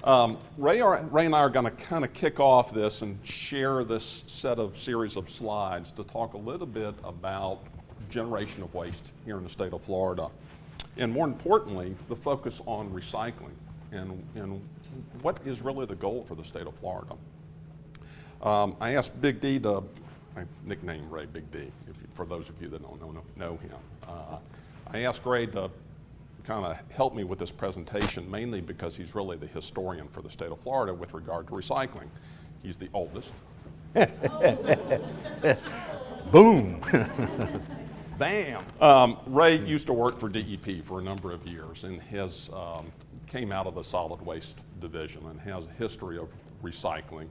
Ray and I are going to kind of kick off this and share this series of slides to talk a little bit about generation of waste here in the state of Florida. And more importantly, the focus on recycling and what is really the goal for the state of Florida. I asked Big D I nicknamed Ray Big D, for those of you that don't know him. I asked Ray to kind of help me with this presentation, mainly because he's really the historian for the state of Florida with regard to recycling. He's the oldest. Boom. Bam. Ray used to work for DEP for a number of years and came out of the solid waste division and has a history of recycling.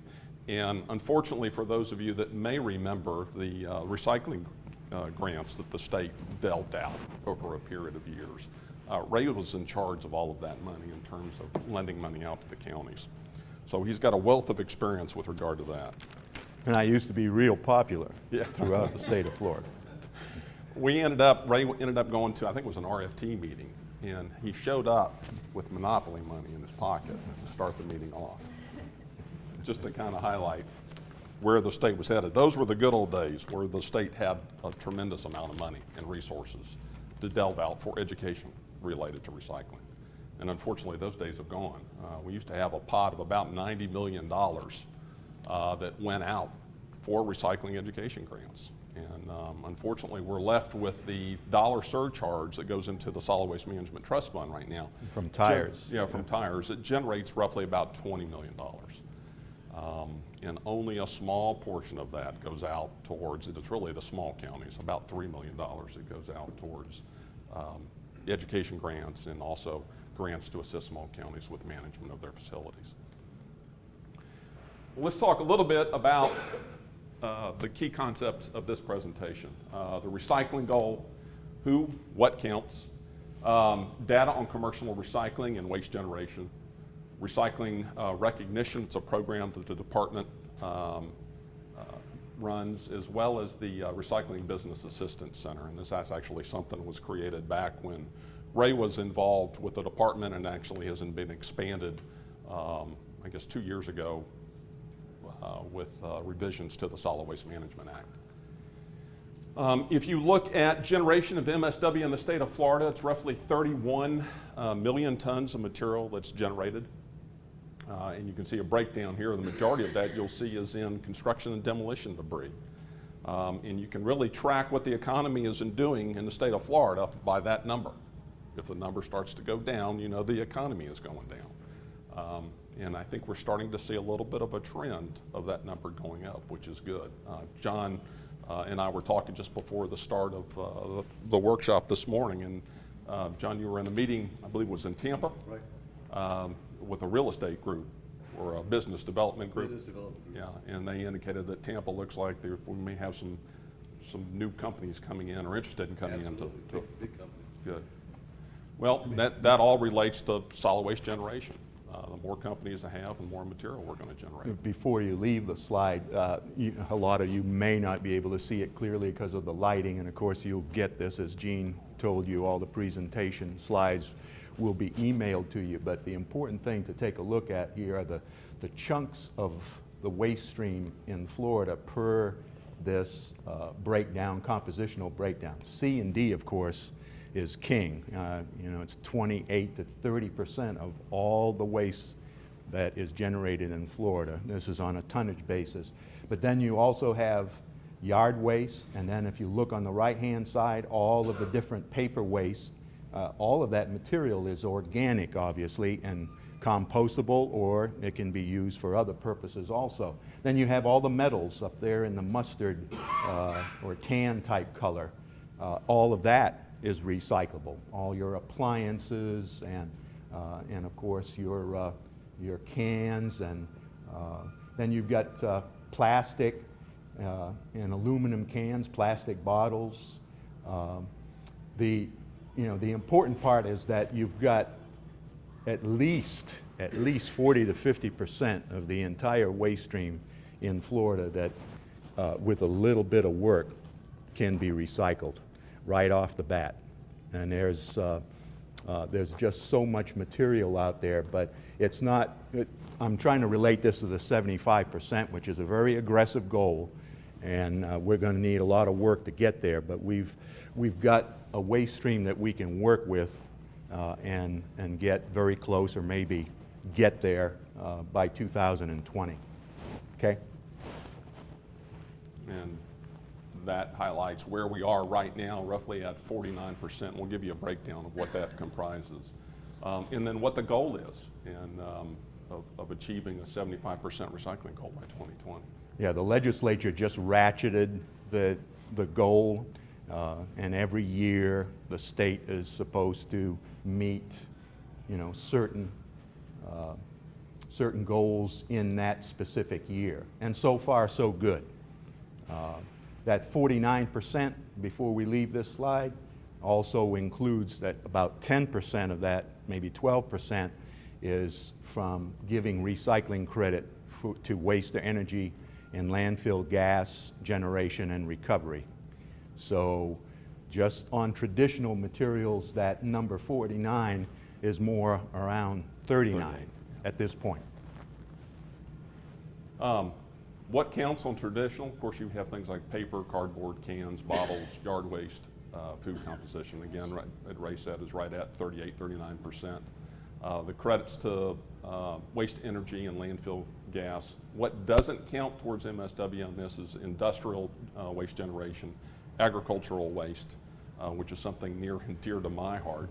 And unfortunately, for those of you that may remember the recycling grants that the state dealt out over a period of years, Ray was in charge of all of that money in terms of lending money out to the counties. So he's got a wealth of experience with regard to that. And I used to be real popular throughout the state of Florida. Ray ended up going to, I think it was an RFT meeting, and he showed up with Monopoly money in his pocket to start the meeting off, just to kind of highlight where the state was headed. Those were the good old days where the state had a tremendous amount of money and resources to delve out for education related to recycling. And unfortunately, those days have gone. We used to have a pot of about $90 million that went out for recycling education grants. And unfortunately, we're left with the dollar surcharge that goes into the Solid Waste Management Trust Fund right now. From tires. From tires. It generates roughly about $20 million. And only a small portion of that goes out towards, it's really the small counties, about $3 million that goes out towards education grants and also grants to assist small counties with management of their facilities. Well, let's talk a little bit about the key concepts of this presentation. The recycling goal, who, what counts, data on commercial recycling and waste generation, recycling recognition, it's a program that the department runs, as well as the Recycling Business Assistance Center. And this is actually something that was created back when Ray was involved with the department and actually hasn't been expanded, I guess 2 years ago with revisions to the Solid Waste Management Act. If you look at generation of MSW in the state of Florida, it's roughly 31 million tons of material that's generated. And you can see a breakdown here. The majority of that you'll see is in construction and demolition debris. And you can really track what the economy is doing in the state of Florida by that number. If the number starts to go down, you know the economy is going down. And I think we're starting to see a little bit of a trend of that number going up, which is good. John and I were talking just before the start of the workshop this morning, and John, you were in a meeting, I believe it was in Tampa? Right. With a real estate group or a business development group. Business development group. Yeah, and they indicated that Tampa looks like we may have some new companies coming in or interested in coming in. Big companies. Good. Well, that all relates to solid waste generation. The more companies I have, the more material we're going to generate. Before you leave the slide, a lot of you may not be able to see it clearly because of the lighting, and of course you'll get this, as Gene told you, all the presentation slides will be emailed to you, but the important thing to take a look at here are the chunks of the waste stream in Florida per this breakdown, compositional breakdown. C and D, of course, is king. It's 28 to 30% of all the waste that is generated in Florida. This is on a tonnage basis. But then you also have yard waste, and then if you look on the right-hand side, all of the different paper waste. All of that material is organic, obviously, and compostable, or it can be used for other purposes also. Then you have all the metals up there in the mustard or tan type color. All of that is recyclable. All your appliances and of course your cans, and then you've got plastic and aluminum cans, plastic bottles. The important part is that you've got at least 40 to 50% of the entire waste stream in Florida that, with a little bit of work, can be recycled right off the bat. And there's There's just so much material out there, but it's not, I'm trying to relate this to the 75%, which is a very aggressive goal, and we're going to need a lot of work to get there, but we've got a waste stream that we can work with and get very close, or maybe get there by 2020. Okay? And that highlights where we are right now, roughly at 49%. We'll give you a breakdown of what that comprises. And then what the goal is of achieving a 75% recycling goal by 2020. Yeah, the legislature just ratcheted the goal, and every year the state is supposed to meet, certain goals in that specific year. And so far, so good. That 49%, before we leave this slide, also includes that about 10% of that, maybe 12%, is from giving recycling credit to waste to energy and landfill gas generation and recovery. So just on traditional materials, that number 49 is more around 39 at this point. What counts on traditional? Of course, you have things like paper, cardboard, cans, bottles, yard waste, food composition. Again, Ray said is right at 38, 39%. The credits to waste energy and landfill gas. What doesn't count towards MSW on this is industrial waste generation, agricultural waste, which is something near and dear to my heart.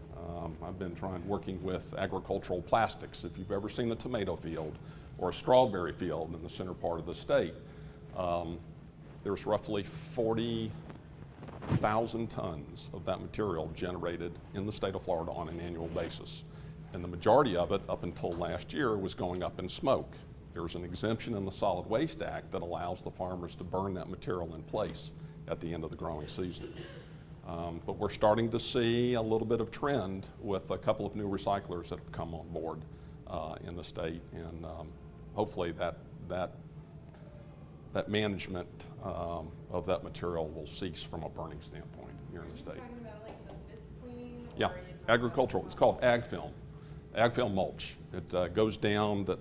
I've been working with agricultural plastics. If you've ever seen a tomato field or a strawberry field in the center part of the state, there's roughly 40,000 tons of that material generated in the state of Florida on an annual basis. And the majority of it, up until last year, was going up in smoke. There's an exemption in the Solid Waste Act that allows the farmers to burn that material in place at the end of the growing season. But we're starting to see a little bit of trend with a couple of new recyclers that have come on board in the state, and hopefully that management of that material will cease from a burning standpoint here in the state. Are you talking about like the visqueen? Yeah, agricultural. It's called ag film. Ag film mulch. It goes down, the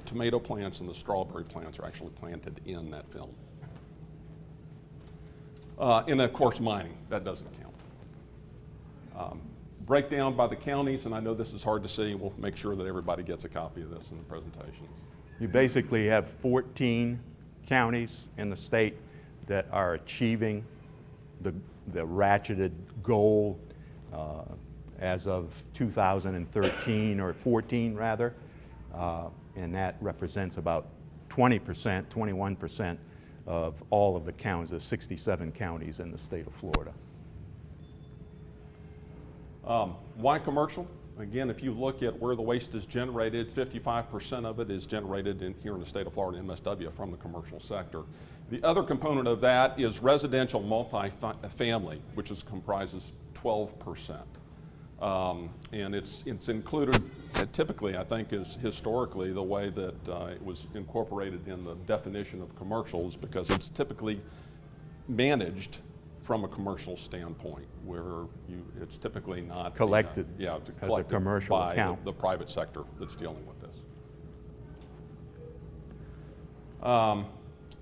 tomato plants and the strawberry plants are actually planted in that film. And then, of course, mining. That doesn't count. Breakdown by the counties, and I know this is hard to see. We'll make sure that everybody gets a copy of this in the presentations. You basically have 14 counties in the state that are achieving the ratcheted goal as of 2013 or 14 rather, and that represents about 20%, 21% of all of the counties, the 67 counties in the state of Florida. Why commercial? Again, if you look at where the waste is generated, 55% of it is generated here in the state of Florida, MSW, from the commercial sector. The other component of that is residential multifamily, which comprises 12%. And it's included, typically I think is historically the way that it was incorporated in the definition of commercial is because it's typically managed from a commercial standpoint, where it's typically not collected, it's as collected a commercial by account. the private sector that's dealing with this.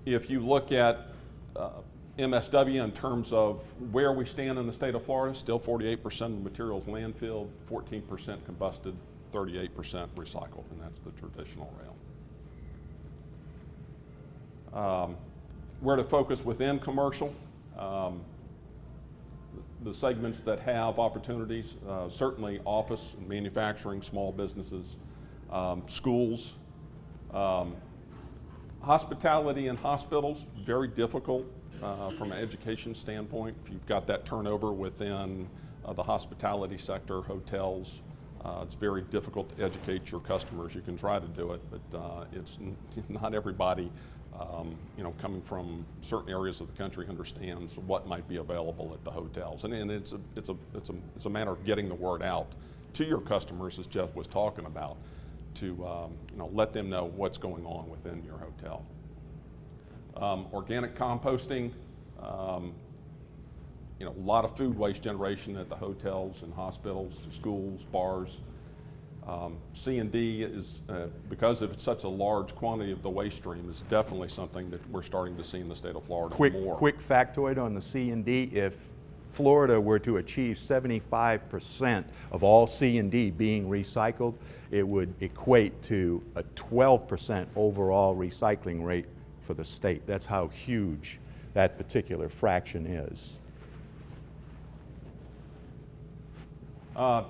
If you look at MSW in terms of where we stand in the state of Florida, still 48% of the materials landfilled, 14% combusted, 38% recycled, and that's the traditional rail. Where to focus within commercial? The segments that have opportunities, certainly office and manufacturing, small businesses, schools, hospitality and hospitals, very difficult from an education standpoint. If you've got that turnover within the hospitality sector, hotels, it's very difficult to educate your customers. You can try to do it, but it's not everybody coming from certain areas of the country understands what might be available at the hotels. And it's a matter of getting the word out to your customers, as Jeff was talking about, to let them know what's going on within your hotel. Organic composting, you know, a lot of food waste generation at the hotels and hospitals, schools, bars. C&D is, because of such a large quantity of the waste stream, is definitely something that we're starting to see in the state of Florida more. Quick factoid on the C&D, if Florida were to achieve 75% of all C&D being recycled, it would equate to a 12% overall recycling rate for the state. That's how huge that particular fraction is.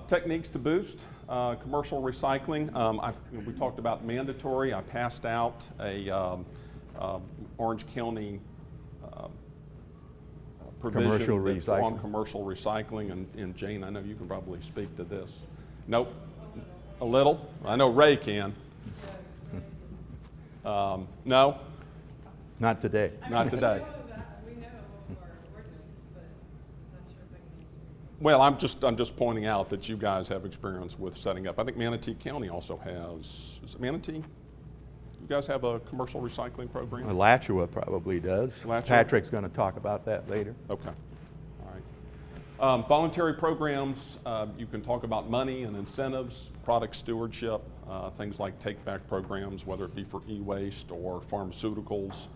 Techniques to boost commercial recycling. We talked about mandatory. I passed out a Orange County provision Commercial on recycling. commercial recycling, and Jane, I know you can probably speak to this. Nope, a little. I know Ray can. No, Not today. not today. We know our ordinance, but not sure if I can. Well, I'm just pointing out that you guys have experience with setting up. I think Manatee County also has. Is it Manatee? You guys have a commercial recycling program? Alachua probably does. Alachua? Patrick's going to talk about that later. Okay, all right. Voluntary programs, you can talk about money and incentives, product stewardship, things like take-back programs, whether it be for e-waste or pharmaceuticals.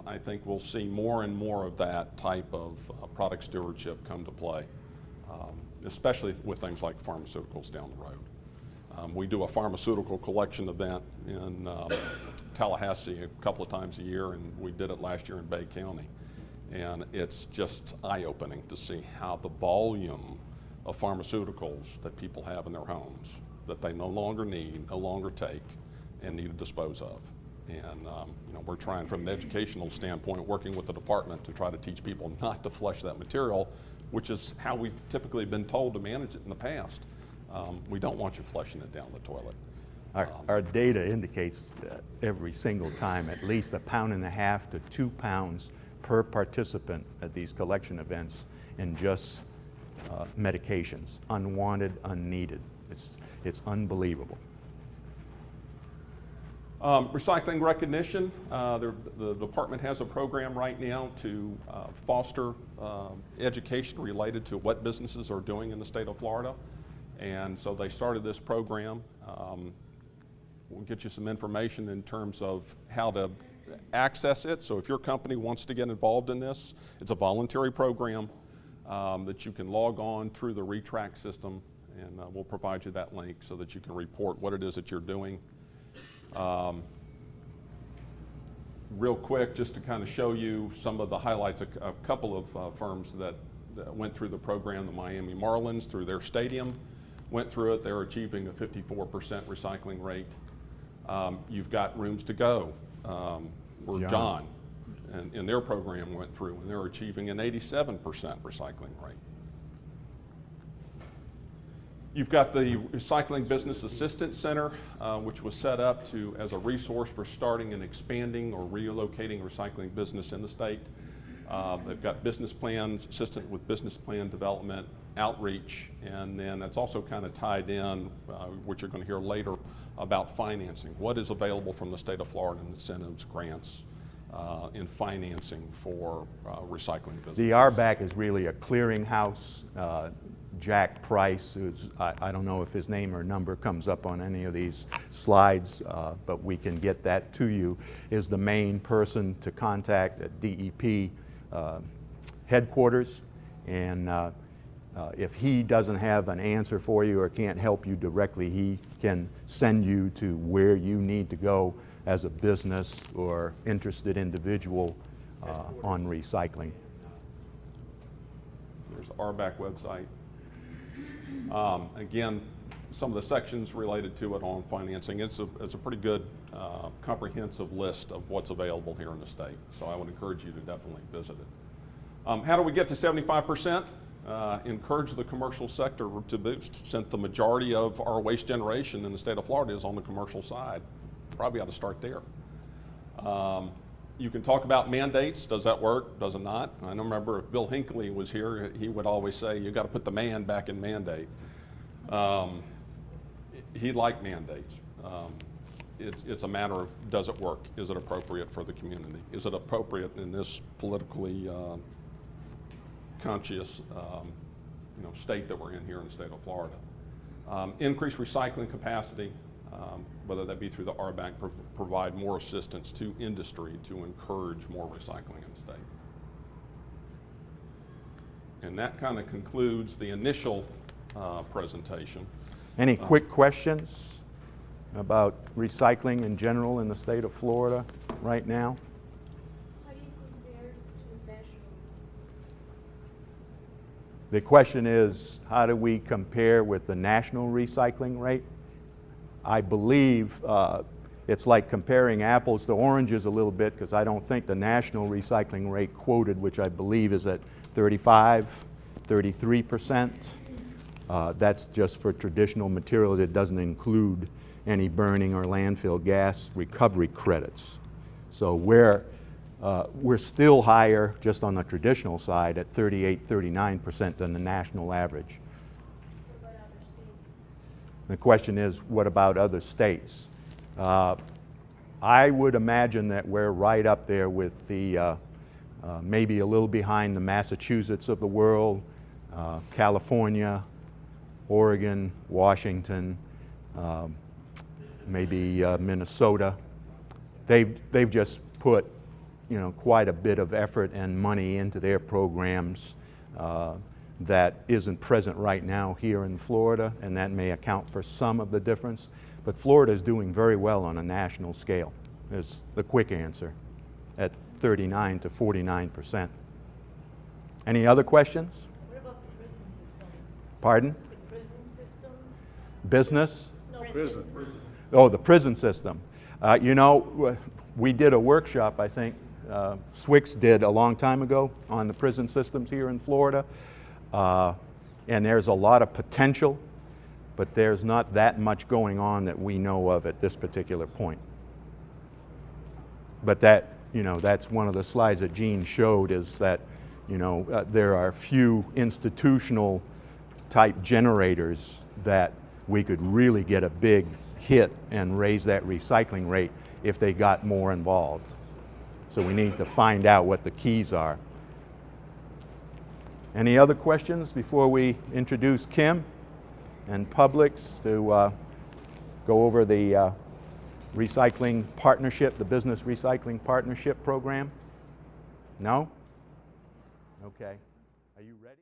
I think we'll see more and more of that type of product stewardship come to play, especially with things like pharmaceuticals down the road. We do a pharmaceutical collection event in Tallahassee a couple of times a year, and we did it last year in Bay County. And it's just eye-opening to see how the volume of pharmaceuticals that people have in their homes that they no longer need, no longer take, and need to dispose of. And you know, we're trying from an educational standpoint, working with the department to try to teach people not to flush that material, which is how we've typically been told to manage it in the past. We don't want you flushing it down the toilet. Our data indicates that every single time, at least 1.5 to 2 pounds per participant at these collection events in just medications, unwanted, unneeded. It's unbelievable. Recycling recognition. The department has a program right now to foster education related to what businesses are doing in the state of Florida. And so they started this program. We'll get you some information in terms of how to access it. So if your company wants to get involved in this, it's a voluntary program that you can log on through the retrack system, and we'll provide you that link so that you can report what it is that you're doing. Real quick, just to kind of show you some of the highlights, a couple of firms that went through the program, the Miami Marlins, through their stadium, went through it. They're achieving a 54% recycling rate. You've got Rooms to Go, where John and their program went through, and they're achieving an 87% recycling rate. You've got the Recycling Business Assistance Center, which was set up as a resource for starting and expanding or relocating recycling business in the state. They've got business plans, assistant with business plan development, outreach, and then it's also kind of tied in, which you're going to hear later, about financing. What is available from the state of Florida in incentives, grants, in financing for recycling businesses? The RBAC is really a clearinghouse. Jack Price, who's, I don't know if his name or number comes up on any of these slides, but we can get that to you, is the main person to contact at DEP headquarters. And if he doesn't have an answer for you or can't help you directly, he can send you to where you need to go as a business or interested individual on recycling. There's the RBAC website. Again, some of the sections related to it on financing. It's a pretty good comprehensive list of what's available here in the state. So I would encourage you to definitely visit it. How do we get to 75%? Encourage the commercial sector to boost. Since the majority of our waste generation in the state of Florida is on the commercial side, probably ought to start there. You can talk about mandates. Does that work? Does it not? I remember if Bill Hinckley was here, he would always say, you got to put the man back in mandate. He liked mandates. It's a matter of, does it work? Is it appropriate for the community? Is it appropriate in this politically conscious state that we're in here in the state of Florida. Increase recycling capacity, whether that be through the RBAC, provide more assistance to industry to encourage more recycling in the state. And that kind of concludes the initial presentation. Any quick questions about recycling in general in the state of Florida right now? How do you compare to national? The question is, how do we compare with the national recycling rate? I believe it's like comparing apples to oranges a little bit, because I don't think the national recycling rate quoted, which I believe is at 35, 33%. That's just for traditional materials. It doesn't include any burning or landfill gas recovery credits. So we're still higher just on the traditional side at 38, 39% than the national average. What about other states? The question is, what about other states? I would imagine that we're right up there with the, maybe a little behind the Massachusetts of the world, California, Oregon, Washington, maybe Minnesota. They've just put quite a bit of effort and money into their programs that isn't present right now here in Florida, and that may account for some of the difference. But Florida is doing very well on a national scale, is the quick answer, at 39 to 49%. Any other questions? What about the prison systems? Pardon? The prison systems? Business? No, prison. Oh, the prison system. We did a workshop, I think, SWIX did a long time ago on the prison systems here in Florida. And there's a lot of potential, but there's not that much going on that we know of at this particular point. But that, that's one of the slides that Gene showed, is that, there are few institutional type generators that we could really get a big hit and raise that recycling rate if they got more involved. So we need to find out what the keys are. Any other questions before we introduce Kim and Publix to go over the recycling partnership, the business recycling partnership program? No? Okay. Are you ready?